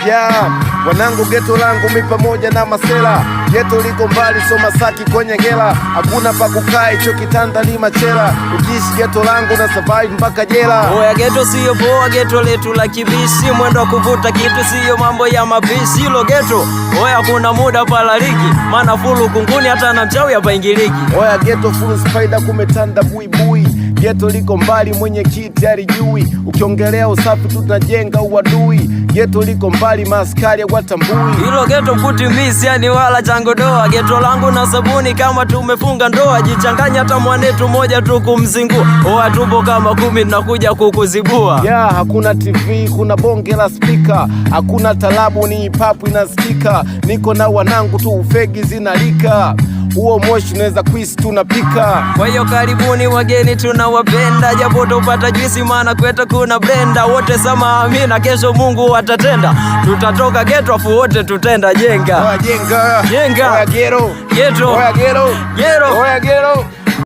Yeah, wanangu geto langu mi pamoja na masela. Geto liko mbali so Masaki kwenye ngela. Hakuna pa kukaa hicho kitanda ni machela. Ukiishi geto langu na survive mpaka jela. Oya geto siyo poa, geto letu la kibisi. Mwendo kuvuta kitu siyo mambo ya mapisi. Hilo geto, oya kuna muda pala ligi. Mana fulu kunguni hata na mchawi hapa ingiliki. Oya geto full spider kumetanda buibui. Geto liko mbali mwenye kiti alijui. Ukiongelea usafi tutajenga uadui. Geto liko mbali maskari watambui. Hilo geto kuti misi yani wala chango doa. Geto langu na sabuni kama tumefunga ndoa. Jichanganya hata mwanetu moja tu kumzingua. Oa tupo kama 10 nakuja kukuzibua. Yeah, hakuna TV, kuna bonge la speaker. Hakuna talabu ni papu inasikika. Niko na wanangu tu ufegi zinalika. Uo moshi unaweza kuisi tunapika. Kwa hiyo karibuni wageni tunawapenda. Japo tupata juisi maana kwetu kuna blender. Wote sama amina kesho Mungu atatenda. Tutatoka geto afu wote tutenda jenga. Oya jenga. Jenga. Oya gero. Geto. Oya gero. Gero. Oya gero.